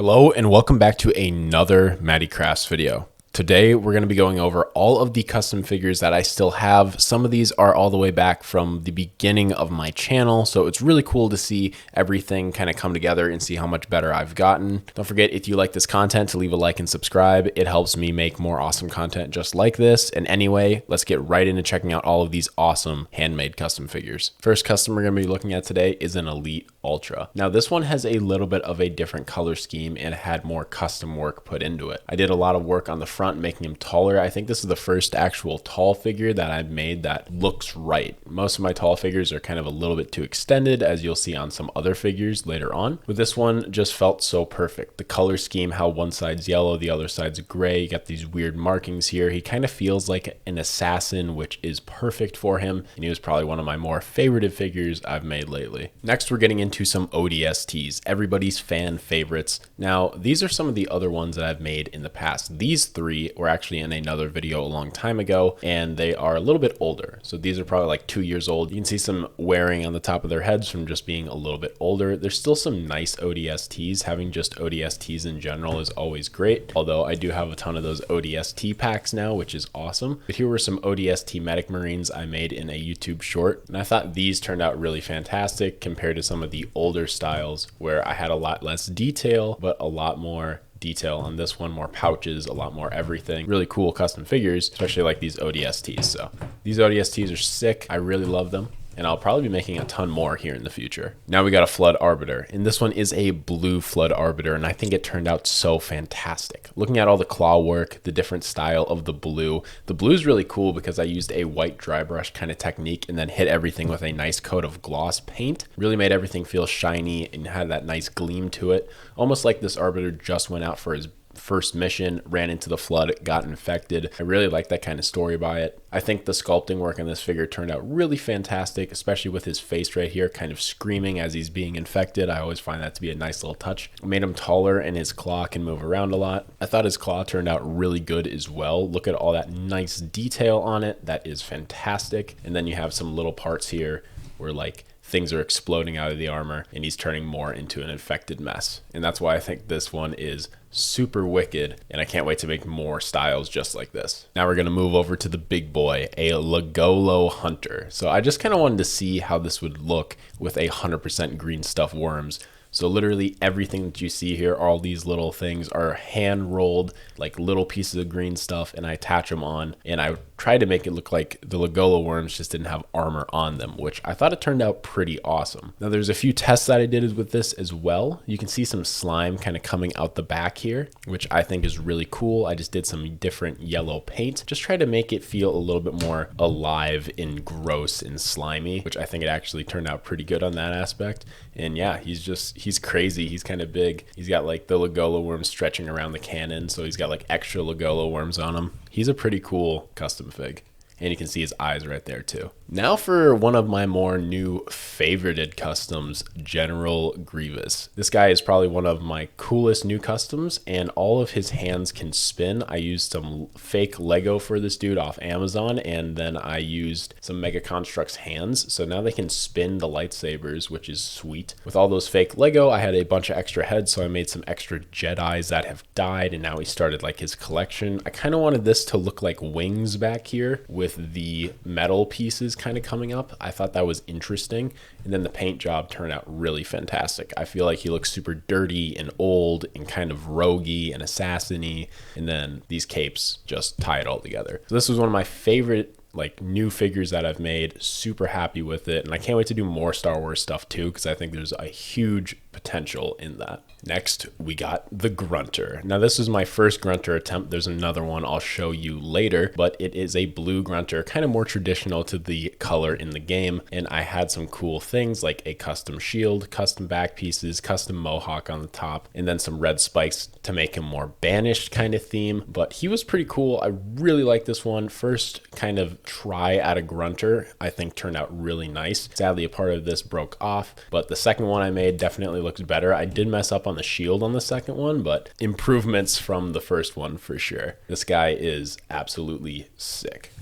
Hello and welcome back to another Matty Crafts video. Today we're going to be going over all of the custom figures that I still have. Some of these are all the way back from the beginning of my channel, so it's really cool to see everything kind of come together and see how much better I've gotten. Don't forget, if you like this content, to leave a like and subscribe. It helps me make more awesome content just like this. And anyway, let's get right into checking out all of these awesome handmade custom figures. First custom we're going to be looking at today is an Elite Ultra. Now this one has a little bit of a different color scheme and had more custom work put into it. I did a lot of work on the front making him taller. I think this is the first actual tall figure that I've made that looks right. Most of my tall figures are kind of a little bit too extended, as you'll see on some other figures later on. With this one, just felt so perfect. The color scheme, how one side's yellow, the other side's gray. You got these weird markings here. He kind of feels like an assassin, which is perfect for him. And he was probably one of my more favorited figures I've made lately. Next, we're getting into some ODSTs, everybody's fan favorites. Now, these are some of the other ones that I've made in the past. These three were actually in another video a long time ago, and they are a little bit older. So these are probably like 2 years old. You can see some wearing on the top of their heads from just being a little bit older. There's still some nice ODSTs. Having just ODSTs in general is always great, although I do have a ton of those ODST packs now, which is awesome. But here were some ODST Medic Marines I made in a YouTube short, and I thought these turned out really fantastic compared to some of the older styles where I had a lot less detail, but a lot more detail on this one, more pouches, a lot more everything. Really cool custom figures, especially like these ODSTs. So these ODSTs are sick. I really love them, and I'll probably be making a ton more here in the future. Now we got a Flood Arbiter, and this one is a blue Flood Arbiter, and I think it turned out so fantastic. Looking at all the claw work, the different style of the blue is really cool because I used a white dry brush kind of technique and then hit everything with a nice coat of gloss paint. Really made everything feel shiny and had that nice gleam to it, almost like this Arbiter just went out for his first mission, ran into the flood, got infected. I really like that kind of story by it. I think the sculpting work on this figure turned out really fantastic, especially with his face right here kind of screaming as he's being infected. I always find that to be a nice little touch. I made him taller and his claw can move around a lot. I thought his claw turned out really good as well. Look at all that nice detail on it. That is fantastic. And then you have some little parts here where like things are exploding out of the armor and he's turning more into an infected mess. And that's why I think this one is super wicked, and I can't wait to make more styles just like this. Now we're going to move over to the big boy, a Lagolo Hunter. So I just kind of wanted to see how this would look with 100% green stuff worms. So literally everything that you see here, all these little things are hand rolled, like little pieces of green stuff, and I attach them on, and I tried to make it look like the Lagolo worms just didn't have armor on them, which I thought it turned out pretty awesome. Now there's a few tests that I did with this as well. You can see some slime kind of coming out the back here, which I think is really cool. I just did some different yellow paint, just try to make it feel a little bit more alive and gross and slimy, which I think it actually turned out pretty good on that aspect. And yeah, he's crazy. He's kind of big. He's got like the Lagolo worms stretching around the cannon, so he's got like extra Lagolo worms on him. He's a pretty cool custom fig. And you can see his eyes right there too. Now for one of my more new favorited customs, General Grievous. This guy is probably one of my coolest new customs, and all of his hands can spin. I used some fake Lego for this dude off Amazon, and then I used some Mega Construx hands. So now they can spin the lightsabers, which is sweet. With all those fake Lego, I had a bunch of extra heads, so I made some extra Jedis that have died, and now he started like his collection. I kind of wanted this to look like wings back here with the metal pieces kind of coming up. I thought that was interesting, and then the paint job turned out really fantastic. I feel like he looks super dirty and old and kind of roguey and assassin-y, and then these capes just tie it all together. So this was one of my favorite like new figures that I've made. Super happy with it, and I can't wait to do more Star Wars stuff too, because I think there's a huge potential in that. Next, we got the Grunter. Now this is my first Grunter attempt. There's another one I'll show you later, but it is a blue Grunter, kind of more traditional to the color in the game. And I had some cool things like a custom shield, custom back pieces, custom mohawk on the top, and then some red spikes to make him more banished kind of theme. But he was pretty cool. I really like this one. First kind of try at a Grunter, I think turned out really nice. Sadly, a part of this broke off, but the second one I made definitely looks better. I did mess up on the shield on the second one, but improvements from the first one for sure. This guy is absolutely sick.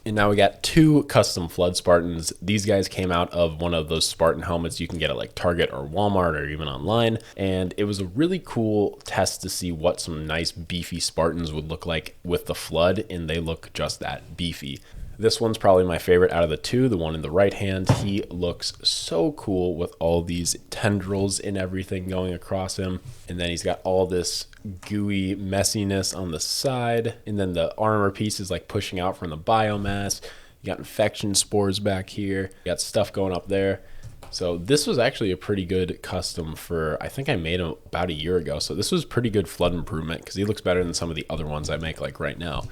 And now we got 2 custom Flood Spartans. These guys came out of one of those Spartan helmets you can get at like Target or Walmart or even online. And it was a really cool test to see what some nice beefy Spartans would look like with the Flood, and they look just that beefy. This one's probably my favorite out of the 2, the one in the right hand. He looks so cool with all these tendrils and everything going across him. And then he's got all this gooey messiness on the side. And then the armor piece is like pushing out from the biomass. You got infection spores back here. You got stuff going up there. So this was actually a pretty good custom for, I think I made him about a year ago. So this was pretty good Flood improvement because he looks better than some of the other ones I make like right now.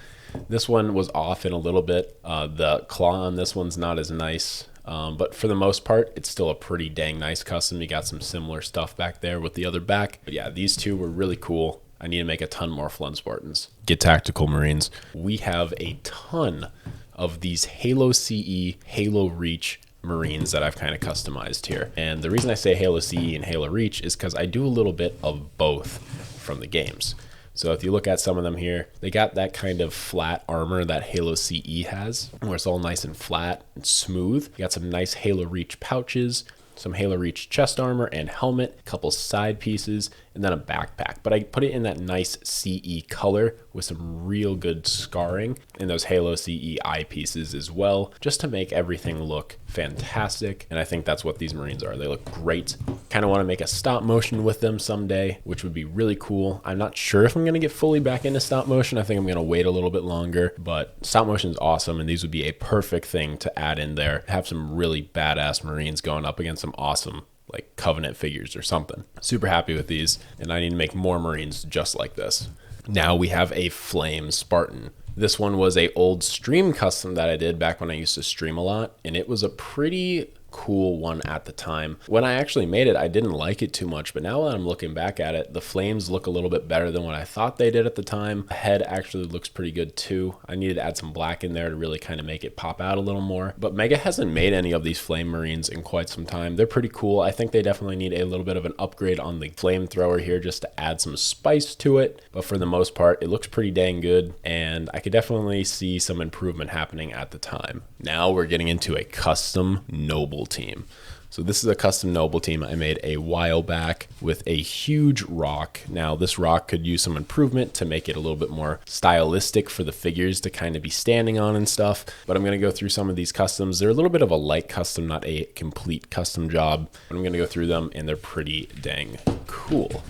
This one was off in a little bit. The claw on this one's not as nice, but for the most part, it's still a pretty dang nice custom. You got some similar stuff back there with the other back. But yeah, these 2 were really cool. I need to make a ton more Flood Spartans. Get tactical Marines. We have a ton of these Halo CE, Halo Reach Marines that I've kind of customized here. And the reason I say Halo CE and Halo Reach is because I do a little bit of both from the games. So if you look at some of them here, they got that kind of flat armor that Halo CE has, where it's all nice and flat and smooth. You got some nice Halo Reach pouches, some Halo Reach chest armor and helmet, a couple side pieces, and then a backpack. But I put it in that nice CE color with some real good scarring in those Halo CE eyepieces as well, just to make everything look fantastic. And I think that's what these Marines are. They look great. Kind of want to make a stop motion with them someday, which would be really cool. I'm not sure if I'm going to get fully back into stop motion. I think I'm going to wait a little bit longer, but stop motion is awesome. And these would be a perfect thing to add in there. Have some really badass Marines going up against some awesome like Covenant figures or something. Super happy with these, and I need to make more Marines just like this. Now we have a Flame Spartan. This one was a old stream custom that I did back when I used to stream a lot, and it was a pretty cool one at the time. When I actually made it, I didn't like it too much, but now that I'm looking back at it, the flames look a little bit better than what I thought they did at the time. The head actually looks pretty good too. I needed to add some black in there to really kind of make it pop out a little more, but Mega hasn't made any of these flame marines in quite some time. They're pretty cool. I think they definitely need a little bit of an upgrade on the flamethrower here just to add some spice to it, but for the most part, it looks pretty dang good, and I could definitely see some improvement happening at the time. Now we're getting into a custom noble team. So this is a custom noble team I made a while back with a huge rock. Now this rock could use some improvement to make it a little bit more stylistic for the figures to kind of be standing on and stuff, but I'm going to go through some of these customs. They're a little bit of a light custom, not a complete custom job, but I'm going to go through them and they're pretty dang cool.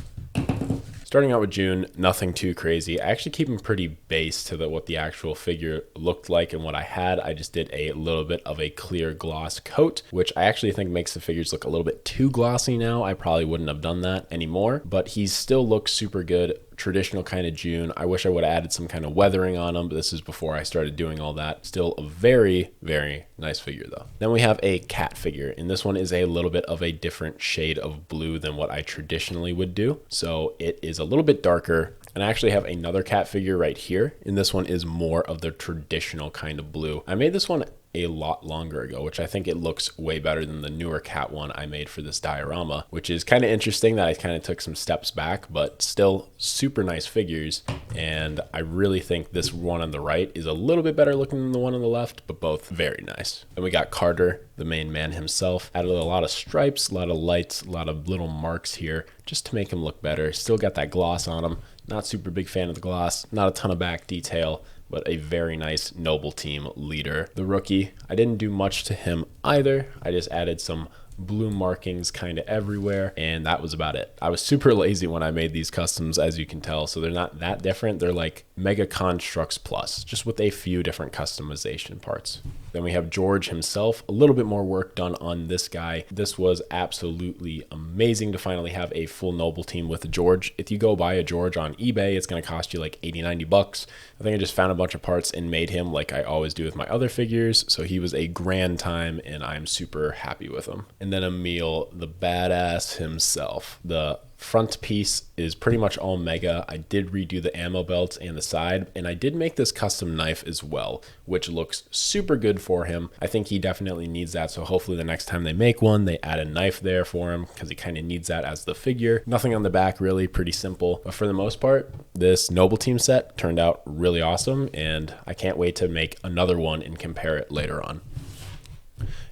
Starting out with June, nothing too crazy. I actually keep them pretty base to what the actual figure looked like and what I had. I just did a little bit of a clear gloss coat, which I actually think makes the figures look a little bit too glossy now. I probably wouldn't have done that anymore, but he still looks super good. Traditional kind of June. I wish I would have added some kind of weathering on them, but this is before I started doing all that. Still a very, very nice figure though. Then we have a cat figure, and this one is a little bit of a different shade of blue than what I traditionally would do. So it is a little bit darker, and I actually have another cat figure right here, and this one is more of the traditional kind of blue. I made this one a lot longer ago, which I think it looks way better than the newer cat one I made for this diorama, which is kind of interesting that I kind of took some steps back, but still super nice figures. And I really think this one on the right is a little bit better looking than the one on the left, but both very nice. Then we got Carter, the main man himself. Added a lot of stripes, a lot of lights, a lot of little marks here just to make him look better. Still got that gloss on him. Not super big fan of the gloss, not a ton of back detail, but a very nice noble team leader. The rookie, I didn't do much to him either. I just added some blue markings kind of everywhere, and that was about it. I was super lazy when I made these customs, as you can tell, so they're not that different. They're like Mega Construx Plus, just with a few different customization parts. Then we have George himself, a little bit more work done on this guy. This was absolutely amazing to finally have a full noble team with a George. If you go buy a George on eBay, it's going to cost you like 80, 90 bucks. I think I just found a bunch of parts and made him like I always do with my other figures. So he was a grand time, and I'm super happy with him. And then Emil, the badass himself. The front piece is pretty much all mega. I did redo the ammo belts and the side, and I did make this custom knife as well, which looks super good for him. I think he definitely needs that, so hopefully the next time they make one, they add a knife there for him, because he kind of needs that as the figure. Nothing on the back, really, pretty simple. But for the most part, this Noble Team set turned out really awesome, and I can't wait to make another one and compare it later on.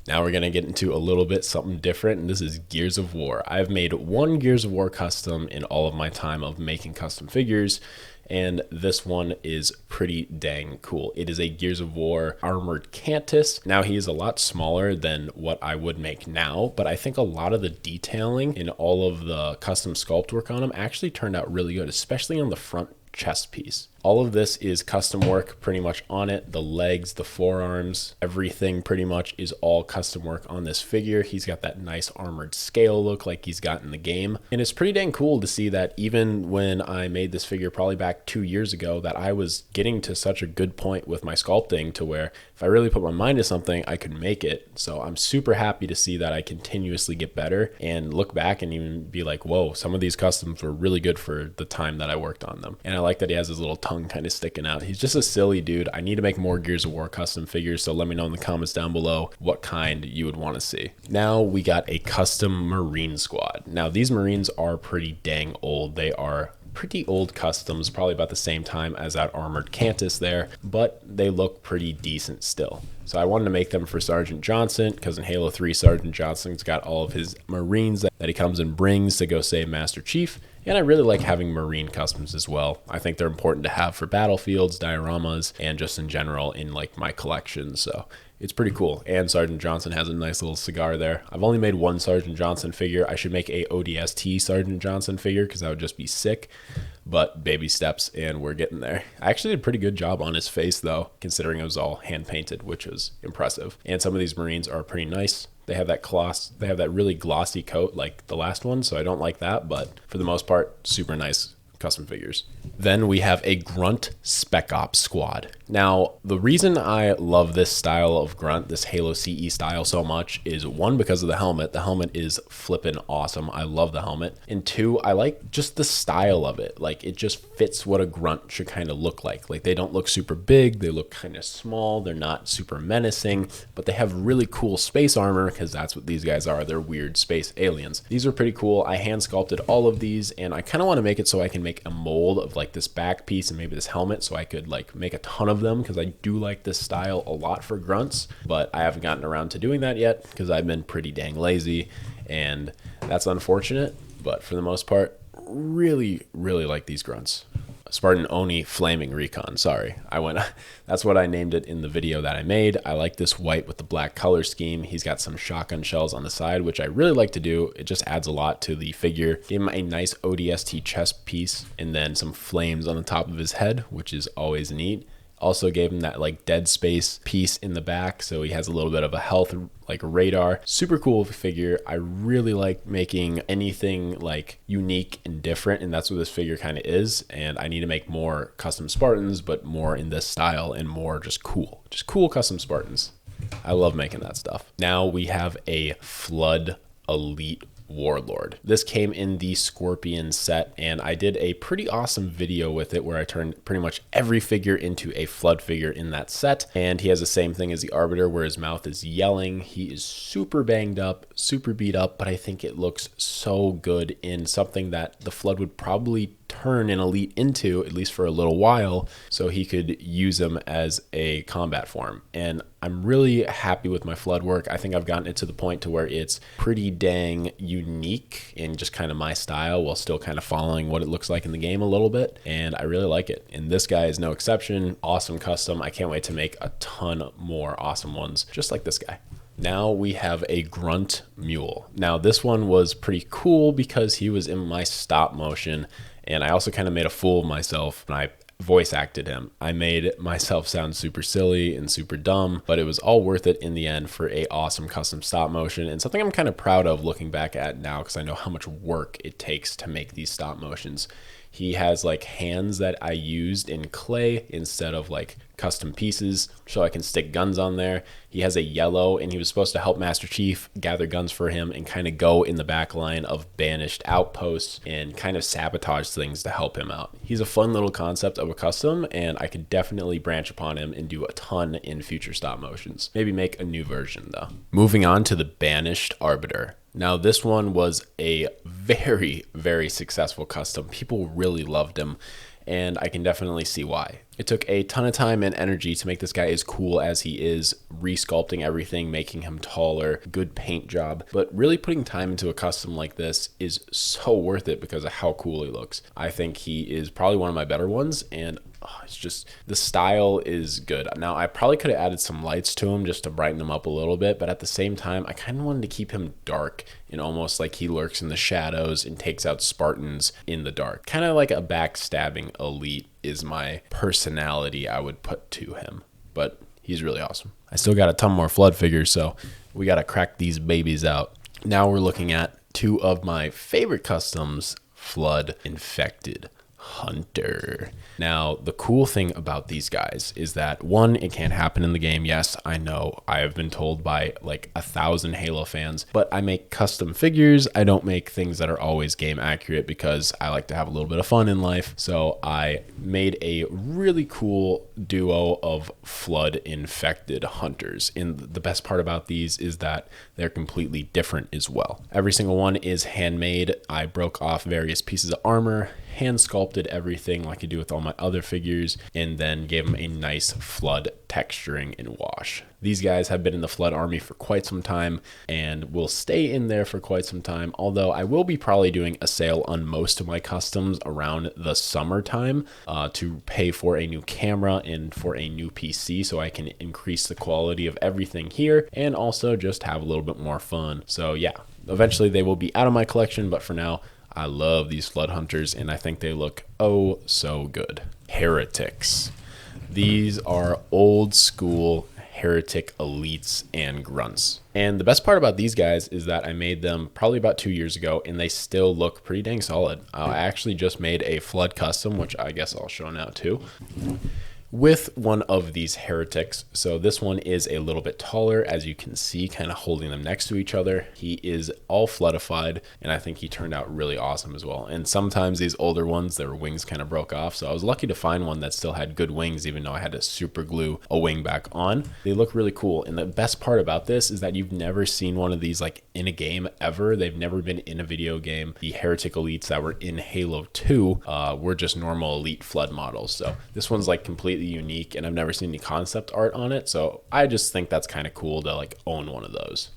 Now we're going to get into a little bit something different, and this is Gears of War. I've made one Gears of War custom in all of my time of making custom figures, and this one is pretty dang cool. It is a Gears of War armored Cantus. Now he is a lot smaller than what I would make now, but I think a lot of the detailing in all of the custom sculpt work on him actually turned out really good, especially on the front chest piece. All of this is custom work pretty much on it. The legs, the forearms, everything pretty much is all custom work on this figure. He's got that nice armored scale look like he's got in the game. And it's pretty dang cool to see that even when I made this figure probably back 2 years ago, that I was getting to such a good point with my sculpting to where if I really put my mind to something, I could make it. So I'm super happy to see that I continuously get better and look back and even be like, whoa, some of these customs were really good for the time that I worked on them. And I like that he has his little tongue kind of sticking out. He's just a silly dude. I need to make more Gears of War custom figures, so let me know in the comments down below what kind you would want to see. Now we got a custom Marine squad. Now these Marines are pretty dang old. They are pretty old customs, probably about the same time as that armored Cantus there, but they look pretty decent still. So I wanted to make them for Sergeant Johnson, because in Halo 3, Sergeant Johnson's got all of his Marines that he comes and brings to go save Master Chief. And I really like having Marine customs as well. I think they're important to have for battlefields, dioramas, and just in general in like my collection. So it's pretty cool. And Sergeant Johnson has a nice little cigar there. I've only made one Sergeant Johnson figure. I should make a ODST Sergeant Johnson figure because that would just be sick. But baby steps, and we're getting there. I actually did a pretty good job on his face though, considering it was all hand painted, which was impressive. And some of these Marines are pretty nice. They have that they have that really glossy coat like the last one, so I don't like that, but for the most part, super nice custom figures. Then we have a Grunt Spec Ops squad. Now, the reason I love this style of Grunt, this Halo CE style so much is one, because of the helmet. The helmet is flippin' awesome. I love the helmet. And two, I like just the style of it. Like it just fits what a Grunt should kind of look like. Like they don't look super big. They look kind of small. They're not super menacing, but they have really cool space armor because that's what these guys are. They're weird space aliens. These are pretty cool. I hand sculpted all of these, and I kind of want to make it so I can make a mold of like this back piece and maybe this helmet, so I could like make a ton of them, because I do like this style a lot for grunts, but I haven't gotten around to doing that yet because I've been pretty dang lazy, and that's unfortunate. But for the most part, really like these grunts. Spartan Oni Flaming Recon. Sorry, that's what I named it in the video that I made. I like this white with the black color scheme. He's got some shotgun shells on the side, which I really like to do. It just adds a lot to the figure. Gave him a nice ODST chest piece and then some flames on the top of his head, which is always neat. Also gave him that like dead space piece in the back, so he has a little bit of a health like radar. Super cool figure. I really like making anything like unique and different, and that's what this figure kind of is. And I need to make more custom Spartans, but more in this style and more just cool custom Spartans. I love making that stuff. Now we have a Flood Elite Warlord. This came in the Scorpion set, and I did a pretty awesome video with it where I turned pretty much every figure into a Flood figure in that set. And he has the same thing as the Arbiter, where his mouth is yelling. He is super banged up, super beat up, but I think it looks so good in something that the Flood would probably turn an elite into, at least for a little while, so he could use them as a combat form. And I'm really happy with my Flood work. I think I've gotten it to the point to where it's pretty dang unique in just kind of my style, while still kind of following what it looks like in the game a little bit, and I really like it. And this guy is no exception. Awesome custom. I can't wait to make a ton more awesome ones just like this guy. Now we have a Grunt Mule. Now this one was pretty cool because he was in my stop motion, and I also kind of made a fool of myself when I voice acted him. I made myself sound super silly and super dumb, but it was all worth it in the end for a awesome custom stop motion, and something I'm kind of proud of looking back at now, because I know how much work it takes to make these stop motions. He has like hands that I used in clay instead of like custom pieces so I can stick guns on there. He has a yellow, and he was supposed to help Master Chief gather guns for him and kind of go in the back line of banished outposts and kind of sabotage things to help him out. He's a fun little concept of a custom, and I could definitely branch upon him and do a ton in future stop motions. Maybe make a new version though. Moving on to the Banished Arbiter. Now this one was a very, very successful custom. People really loved him, and I can definitely see why. It took a ton of time and energy to make this guy as cool as he is, resculpting everything, making him taller, good paint job. But really putting time into a custom like this is so worth it because of how cool he looks. I think he is probably one of my better ones, and it's just, the style is good. Now, I probably could have added some lights to him just to brighten him up a little bit, but at the same time, I kind of wanted to keep him dark and almost like he lurks in the shadows and takes out Spartans in the dark. Kind of like a backstabbing elite is my personality I would put to him, but he's really awesome. I still got a ton more Flood figures, so we got to crack these babies out. Now we're looking at two of my favorite customs, Flood Infected Hunter. Now, the cool thing about these guys is that, one, it can't happen in the game. Yes, I know. I have been told by like 1,000 Halo fans, but I make custom figures. I don't make things that are always game accurate because I like to have a little bit of fun in life. So I made a really cool duo of Flood Infected Hunters. And the best part about these is that they're completely different as well. Every single one is handmade. I broke off various pieces of armor, hand sculpted everything like I do with all my other figures, and then gave them a nice Flood texturing and wash. These guys have been in the Flood army for quite some time and will stay in there for quite some time, although I will be probably doing a sale on most of my customs around the summertime to pay for a new camera and for a new PC so I can increase the quality of everything here and also just have a little bit more fun. So yeah, eventually they will be out of my collection, but for now, I love these Flood Hunters, and I think they look oh so good. Heretics. These are old school Heretic elites and grunts. And the best part about these guys is that I made them probably about 2 years ago, and they still look pretty dang solid. I actually just made a Flood custom, which I guess I'll show now too, with one of these heretics. So this one is a little bit taller, as you can see, kind of holding them next to each other. He is all floodified, and I think he turned out really awesome as well. And sometimes these older ones, their wings kind of broke off, so I was lucky to find one that still had good wings, even though I had to super glue a wing back on. They look really cool, and the best part about this is that you've never seen one of these like in a game ever. They've never been in a video game. The Heretic elites that were in Halo 2 were just normal elite Flood models, so this one's like completely unique, and I've never seen any concept art on it, so I just think that's kind of cool to like own one of those.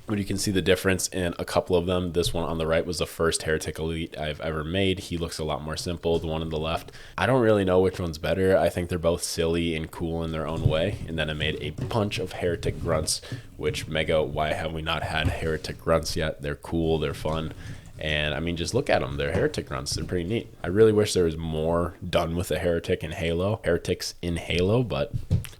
But you can see the difference in a couple of them. This one on the right was the first Heretic Elite I've ever made. He looks a lot more simple. The one on the left, I don't really know which one's better. I think they're both silly and cool in their own way. And then I made a bunch of Heretic Grunts, which mega, why have we not had Heretic Grunts yet? They're cool, they're fun. And I mean, just look at them. They're Heretic Grunts. They're pretty neat. I really wish there was more done with the Heretic in Halo, Heretics in Halo, but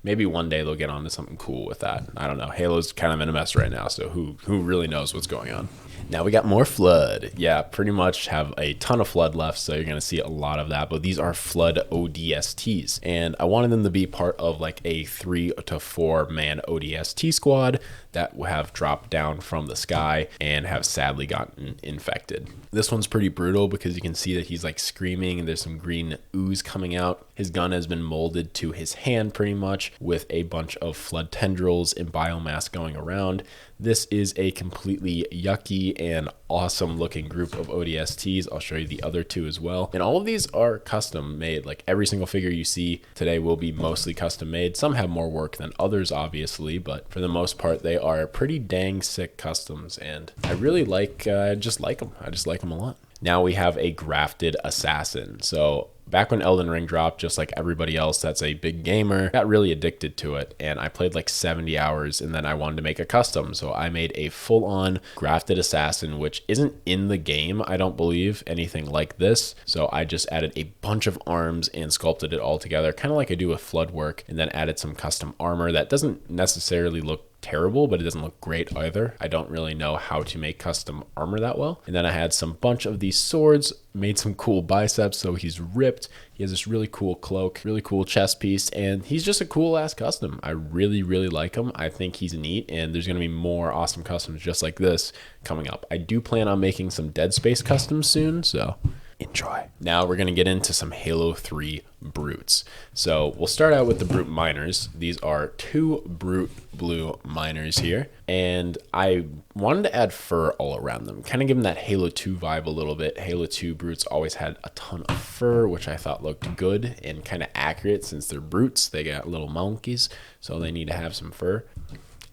maybe one day they'll get onto something cool with that. I don't know. Halo's kind of in a mess right now, so who really knows what's going on? Now we got more Flood. Yeah, pretty much have a ton of Flood left, so you're going to see a lot of that. But these are Flood ODSTs, and I wanted them to be part of like a 3 to 4 man ODST squad that have dropped down from the sky and have sadly gotten infected. This one's pretty brutal because you can see that he's like screaming and there's some green ooze coming out. His gun has been molded to his hand pretty much with a bunch of Flood tendrils and biomass going around. This is a completely yucky and awesome looking group of ODSTs. I'll show you the other two as well. And all of these are custom made. Like every single figure you see today will be mostly custom made. Some have more work than others, obviously, but for the most part, they are pretty dang sick customs. And I really just like them. I just like them a lot. Now we have a grafted assassin. So back when Elden Ring dropped, just like everybody else that's a big gamer, got really addicted to it, and I played like 70 hours, and then I wanted to make a custom, so I made a full-on grafted assassin, which isn't in the game, I don't believe, anything like this, so I just added a bunch of arms and sculpted it all together, kind of like I do with Flood work, and then added some custom armor that doesn't necessarily look terrible, but it doesn't look great either. I don't really know how to make custom armor that well. And then I had some bunch of these swords, made some cool biceps, so he's ripped. He has this really cool cloak, really cool chest piece, and he's just a cool ass custom. I really, really like him. I think he's neat, and there's gonna be more awesome customs just like this coming up. I do plan on making some Dead Space customs soon, so enjoy. Now we're going to get into some Halo 3 brutes. So we'll start out with the brute miners. These are 2 brute blue miners here, and I wanted to add fur all around them, kind of give them that Halo 2 vibe a little bit. Halo 2 brutes always had a ton of fur, which I thought looked good and kind of accurate since they're brutes. They got little monkeys, so they need to have some fur.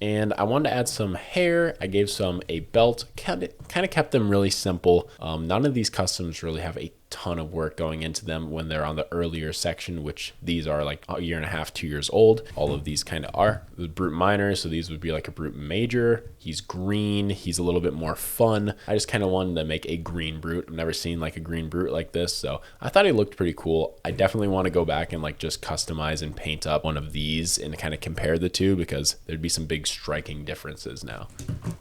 And I wanted to add some hair. I gave some a belt, kind of kept them really simple. None of these customs really have a ton of work going into them when they're on the earlier section, which these are like a year and a half, 2 years old. All of these kind of are. The brute minor, so these would be like a brute major. He's green. He's a little bit more fun. I just kind of wanted to make a green brute. I've never seen like a green brute like this, so I thought he looked pretty cool. I definitely want to go back and like just customize and paint up one of these and kind of compare the two, because there'd be some big striking differences now.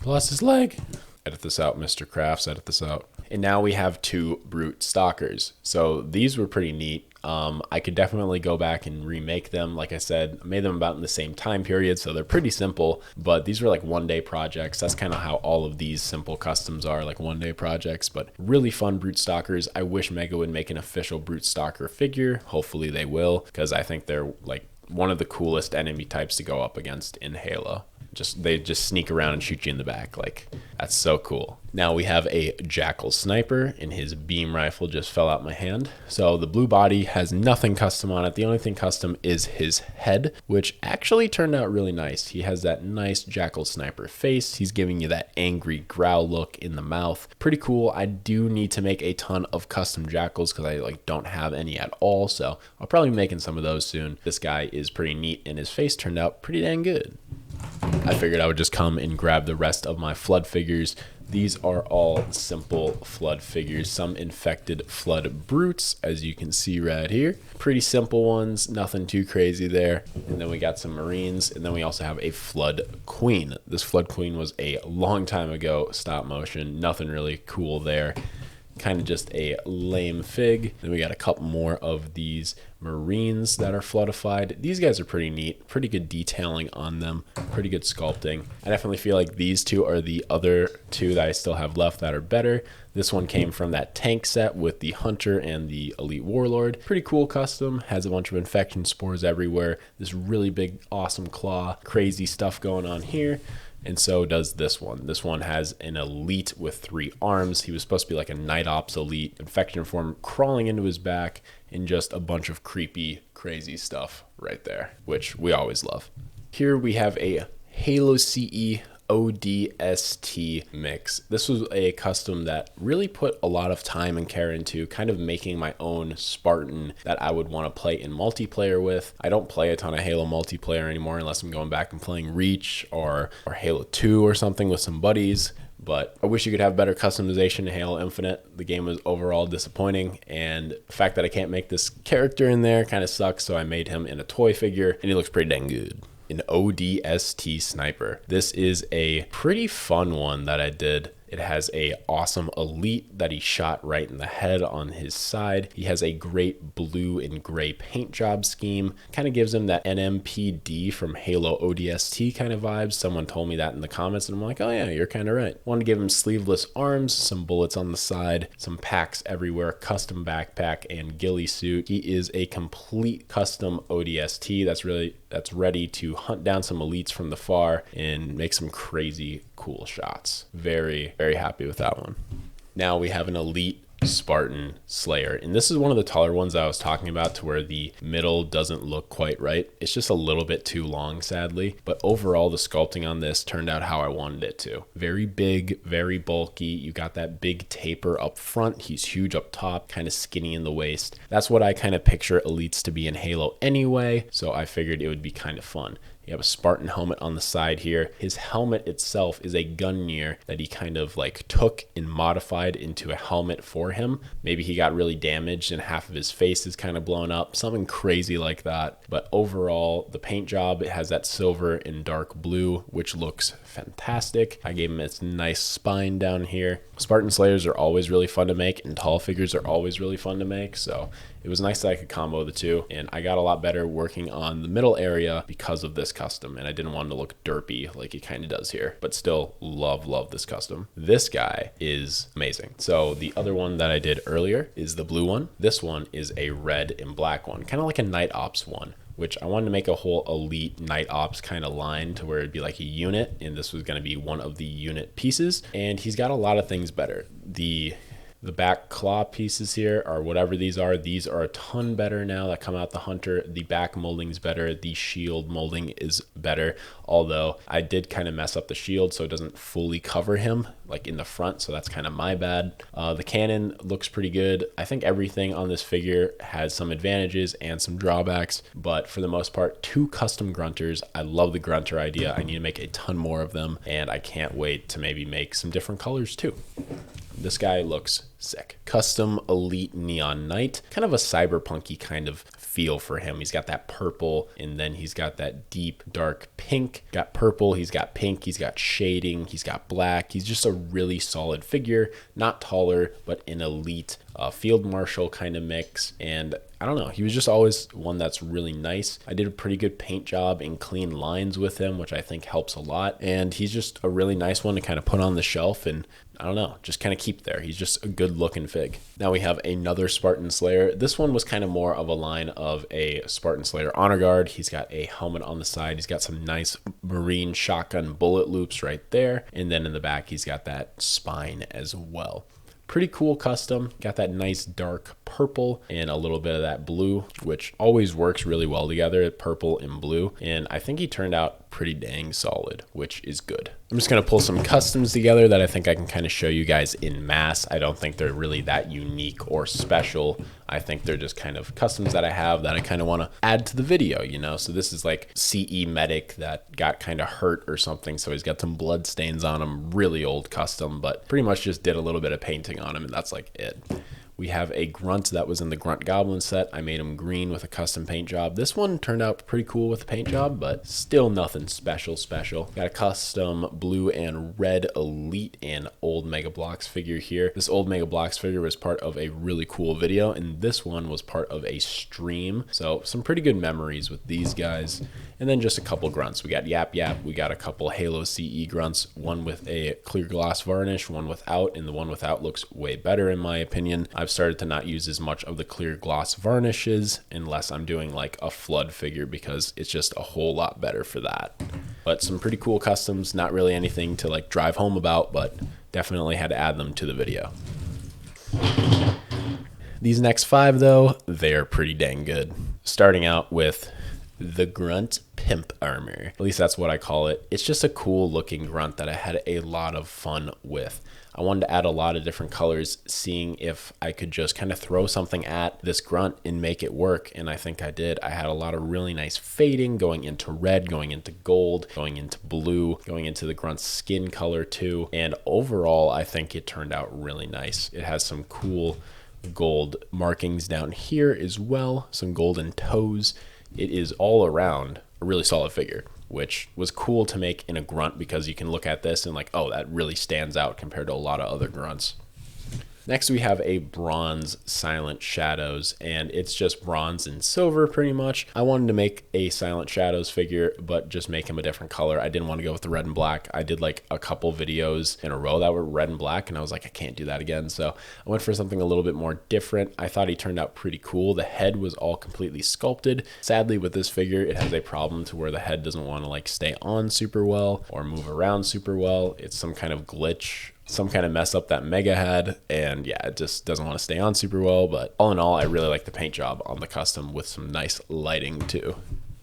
Plus his leg. Edit this out, Mr. Crafts, edit this out. And now we have 2 brute stalkers. So these were pretty neat. I could definitely go back and remake them. Like I said, I made them about in the same time period, so they're pretty simple, but these were like one-day projects. That's kind of how all of these simple customs are, like one-day projects, but really fun brute stalkers. I wish Mega would make an official brute stalker figure. Hopefully they will, because I think they're like one of the coolest enemy types to go up against in Halo. They just sneak around and shoot you in the back. Like, that's so cool. Now we have a jackal sniper, and his beam rifle just fell out my hand. So the blue body has nothing custom on it. The only thing custom is his head, which actually turned out really nice. He has that nice jackal sniper face. He's giving you that angry growl look in the mouth. Pretty cool. I do need to make a ton of custom jackals because I like don't have any at all. So I'll probably be making some of those soon. This guy is pretty neat, and his face turned out pretty dang good. I figured I would just come and grab the rest of my flood figures. These are all simple flood figures, some infected flood brutes, as you can see right here. Pretty simple ones, nothing too crazy there. And then we got some marines, and then we also have a flood queen. This flood queen was a long time ago, stop motion, nothing really cool there. Kind of just a lame fig. Then we got a couple more of these marines that are floodified. These guys are pretty neat, pretty good detailing on them, pretty good sculpting. I definitely feel like these two are the other 2 that I still have left that are better. This one came from that tank set with the hunter and the elite warlord. Pretty cool custom, has a bunch of infection spores everywhere. This really big, awesome claw, crazy stuff going on here. And so does this one. This one has an elite with 3 arms. He was supposed to be like a night ops elite, infection form crawling into his back, and just a bunch of creepy, crazy stuff right there, which we always love. Here we have a Halo CE ODST mix. This was a custom that really put a lot of time and care into kind of making my own Spartan that I would want to play in multiplayer with. I don't play a ton of Halo multiplayer anymore unless I'm going back and playing Reach or Halo 2 or something with some buddies. But I wish you could have better customization in Halo Infinite. The game was overall disappointing, and the fact that I can't make this character in there kind of sucks, so I made him in a toy figure, and he looks pretty dang good. An ODST sniper. This is a pretty fun one that I did. It has a awesome elite that he shot right in the head on his side. He has a great blue and gray paint job scheme. Kind of gives him that NMPD from Halo ODST kind of vibes. Someone told me that in the comments, and I'm like, oh yeah, you're kind of right. Wanted to give him sleeveless arms, some bullets on the side, some packs everywhere, custom backpack and ghillie suit. He is a complete custom ODST that's ready to hunt down some elites from the far and make some crazy cool shots. Very, very happy with that one. Now we have an elite Spartan Slayer, and this is one of the taller ones I was talking about, to where the middle doesn't look quite right. It's just a little bit too long, sadly, but overall the sculpting on this turned out how I wanted it to. Very big, very bulky. You got that big taper up front. He's huge up top, kind of skinny in the waist. That's what I kind of picture elites to be in Halo anyway, so I figured it would be kind of fun. You have a Spartan helmet on the side here. His helmet itself is a Gungnir that he kind of like took and modified into a helmet for him. Maybe he got really damaged and half of his face is kind of blown up, something crazy like that. But overall, the paint job, it has that silver and dark blue, which looks fantastic. I gave him its nice spine down here. Spartan Slayers are always really fun to make, and tall figures are always really fun to make. So it was nice that I could combo the two, and I got a lot better working on the middle area because of this custom, and I didn't want it to look derpy like it kind of does here, but still love this custom. This guy is amazing. So the other one that I did earlier is the blue one. This one is a red and black one, kind of like a Night Ops one, which I wanted to make a whole elite Night Ops kind of line to where it'd be like a unit, and this was going to be one of the unit pieces, and he's got a lot of things better. The back claw pieces here, or whatever these are a ton better now that come out the hunter. The back molding's better. The shield molding is better, although I did kind of mess up the shield so it doesn't fully cover him like in the front, so that's kind of my bad. The cannon looks pretty good. I think everything on this figure has some advantages and some drawbacks, but for the most part, 2 custom grunters. I love the grunter idea. I need to make a ton more of them, and I can't wait to maybe make some different colors too. This guy looks sick. Custom Elite Neon Knight, kind of a cyberpunky kind of feel for him. He's got that purple, and then he's got that deep dark pink. Got purple, he's got pink, he's got shading, he's got black. He's just a really solid figure, not taller, but an elite field marshal kind of mix. And I don't know, he was just always one that's really nice. I did a pretty good paint job and clean lines with him, which I think helps a lot. And he's just a really nice one to kind of put on the shelf and I don't know, just kind of keep there. He's just a good looking fig. Now we have another Spartan Slayer. This one was kind of more of a line of a Spartan Slayer honor guard. He's got a helmet on the side. He's got some nice marine shotgun bullet loops right there. And then in the back, he's got that spine as well. Pretty cool custom. Got that nice dark purple and a little bit of that blue, which always works really well together, purple and blue. And I think he turned out pretty dang solid, which is good. I'm just going to pull some customs together that I think I can kind of show you guys in mass. I don't think they're really that unique or special. I think they're just kind of customs that I have that I kind of want to add to the video, you know? So this is like CE medic that got kind of hurt or something. So he's got some blood stains on him, really old custom, but pretty much just did a little bit of painting on him and that's like it. We have a grunt that was in the Grunt Goblin set. I made him green with a custom paint job. This one turned out pretty cool with the paint job, but still nothing special. Got a custom blue and red elite and old Mega Bloks figure here. This old Mega Bloks figure was part of a really cool video, and this one was part of a stream. So some pretty good memories with these guys. And then just a couple grunts. We got Yap Yap. We got a couple Halo CE grunts, one with a clear gloss varnish, one without, and the one without looks way better in my opinion. I've started to not use as much of the clear gloss varnishes unless I'm doing like a flood figure because it's just a whole lot better for that. But some pretty cool customs, not really anything to like drive home about, but definitely had to add them to the video. These next 5 though, they're pretty dang good. Starting out with the Grunt Pimp armor. At least that's what I call it. It's just a cool looking grunt that I had a lot of fun with. I wanted to add a lot of different colors, seeing if I could just kind of throw something at this grunt and make it work, and I think I did. I had a lot of really nice fading going into red, going into gold, going into blue, going into the grunt's skin color too, and overall I think it turned out really nice. It has some cool gold markings down here as well, some golden toes. It is all around a really solid figure, which was cool to make in a grunt because you can look at this and like, oh, that really stands out compared to a lot of other grunts. Next, we have a bronze Silent Shadows, and it's just bronze and silver pretty much. I wanted to make a Silent Shadows figure, but just make him a different color. I didn't want to go with the red and black. I did like a couple videos in a row that were red and black, and I was like, I can't do that again. So I went for something a little bit more different. I thought he turned out pretty cool. The head was all completely sculpted. Sadly, with this figure, it has a problem to where the head doesn't want to like stay on super well or move around super well. It's some kind of glitch, some kind of mess up that Mega had, and yeah, it just doesn't want to stay on super well. But all in all, I really like the paint job on the custom with some nice lighting too.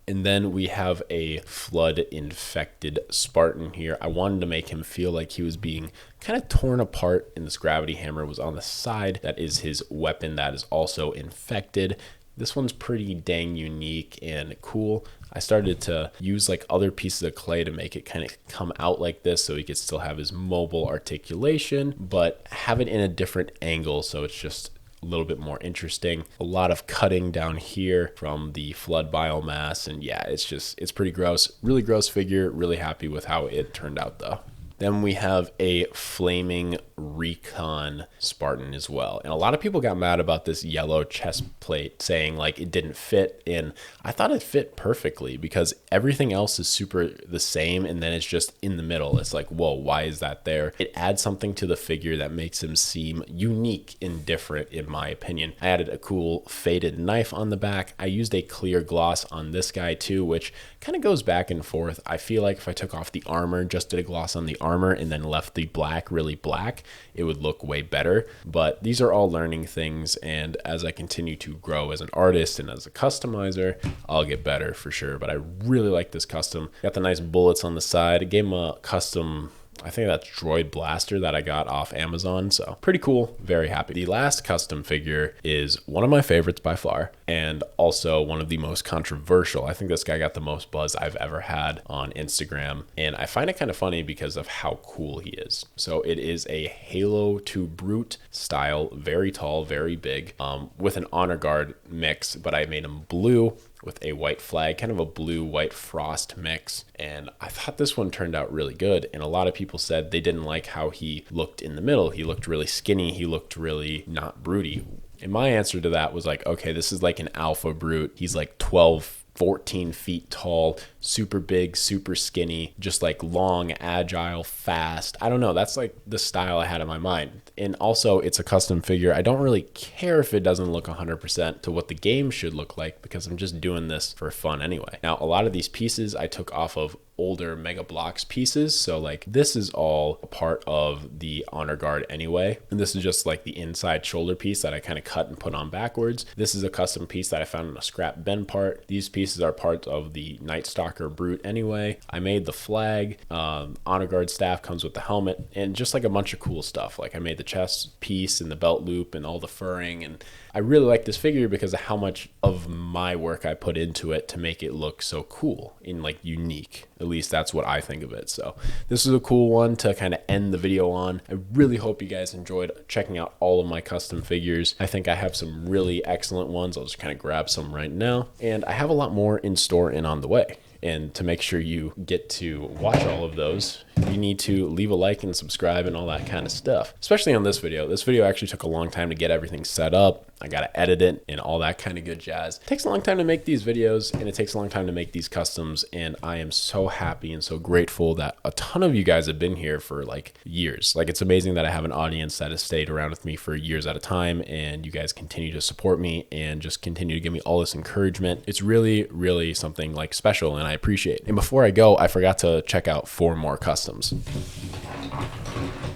And then we have a flood infected Spartan here. I wanted to make him feel like he was being kind of torn apart, and this gravity hammer was on the side. That is his weapon that is also infected. this one's pretty dang unique and cool. I started to use like other pieces of clay to make it kind of come out like this so he could still have his mobile articulation, but have it in a different angle so it's just a little bit more interesting. A lot of cutting down here from the flood biomass, and yeah, it's pretty gross. Really gross figure. Really happy with how it turned out though. Then we have a flaming recon Spartan as well. And a lot of people got mad about this yellow chest plate saying like it didn't fit. And I thought it fit perfectly because everything else is super the same. And then it's just in the middle. It's like, whoa, why is that there? It adds something to the figure that makes him seem unique and different in my opinion. I added a cool faded knife on the back. I used a clear gloss on this guy too, which kind of goes back and forth. I feel like if I took off the armor, just did a gloss on the armor and then left the black really black, it would look way better. But these are all learning things, and as I continue to grow as an artist and as a customizer, I'll get better for sure. But I really like this custom. Got the nice bullets on the side. I gave him a custom, I think that's droid blaster that I got off Amazon. So pretty cool. Very happy. The last custom figure is one of my favorites by far, and also one of the most controversial. I think this guy got the most buzz I've ever had on Instagram, and I find it kind of funny because of how cool he is. So it is a Halo to Brute style, very tall, very big, with an honor guard mix, but I made him blue with a white flag, kind of a blue-white frost mix. And I thought this one turned out really good. And a lot of people said they didn't like how he looked in the middle. He looked really skinny. He looked really not broody. And my answer to that was like, okay, this is like an alpha brute. He's like 12, 14 feet tall, super big, super skinny, just like long, agile, fast. I don't know. That's like the style I had in my mind. And also it's a custom figure. I don't really care if it doesn't look 100% to what the game should look like because I'm just doing this for fun anyway. Now, a lot of these pieces I took off of older Mega Bloks pieces. So like this is all a part of the honor guard anyway. And this is just like the inside shoulder piece that I kind of cut and put on backwards. This is a custom piece that I found in a scrap bin part. These pieces are part of the Night Stalker Brute anyway. I made the flag, honor guard staff comes with the helmet, and just like a bunch of cool stuff. Like I made the chest piece and the belt loop and all the furring, and I really like this figure because of how much of my work I put into it to make it look so cool and like unique. At least that's what I think of it. So this is a cool one to kind of end the video on. I really hope you guys enjoyed checking out all of my custom figures. I think I have some really excellent ones. I'll just kind of grab some right now. And I have a lot more in store and on the way. And to make sure you get to watch all of those, you need to leave a like and subscribe and all that kind of stuff, especially on this video. This video actually took a long time to get everything set up. I got to edit it and all that kind of good jazz. It takes a long time to make these videos, and it takes a long time to make these customs. And I am so happy and so grateful that a ton of you guys have been here for like years. Like it's amazing that I have an audience that has stayed around with me for years at a time, and you guys continue to support me and just continue to give me all this encouragement. It's really, really something like special, and I appreciate it. And before I go, I forgot to check out 4 more customs.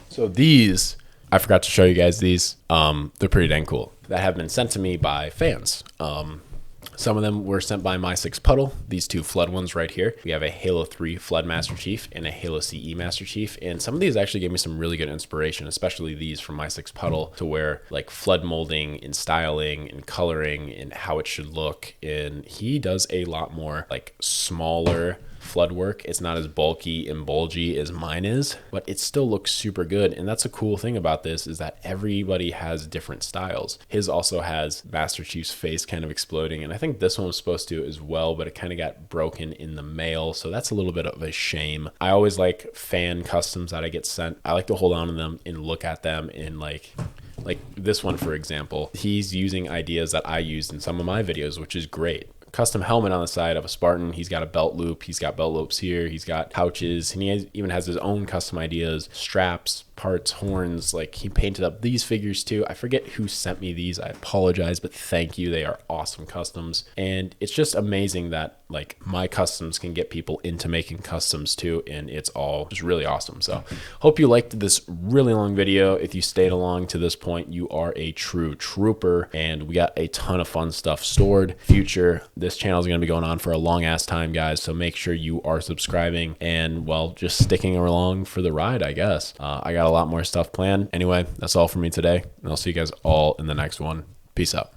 So these, I forgot to show you guys these. They're pretty dang cool. That have been sent to me by fans. Some of them were sent by My Six Puddle, these 2 flood ones right here. We have a Halo 3 Flood Master Chief and a Halo CE Master Chief. And some of these actually gave me some really good inspiration, especially these from My Six Puddle, to where like flood molding and styling and coloring and how it should look. And he does a lot more like smaller flood work. It's not as bulky and bulgy as mine is, but it still looks super good. And that's a cool thing about this, is that everybody has different styles. His also has Master Chief's face kind of exploding, and I think this one was supposed to as well, but it kind of got broken in the mail, so that's a little bit of a shame. I always like fan customs that I get sent. I like to hold on to them and look at them and like this one, for example. He's using ideas that I used in some of my videos, which is great. Custom helmet on the side of a Spartan. He's got a belt loop. He's got belt loops here. He's got pouches, and he even has his own custom ideas, straps, parts, horns. Like he painted up these figures too. I forget who sent me these. I apologize, but thank you. They are awesome customs. And it's just amazing that like my customs can get people into making customs too. And it's all just really awesome. So hope you liked this really long video. If you stayed along to this point, you are a true trooper, and we got a ton of fun stuff stored. Future, this channel is going to be going on for a long ass time, guys. So make sure you are subscribing and, well, just sticking along for the ride, I guess. I got a lot more stuff planned. Anyway, that's all for me today, and I'll see you guys all in the next one. Peace out.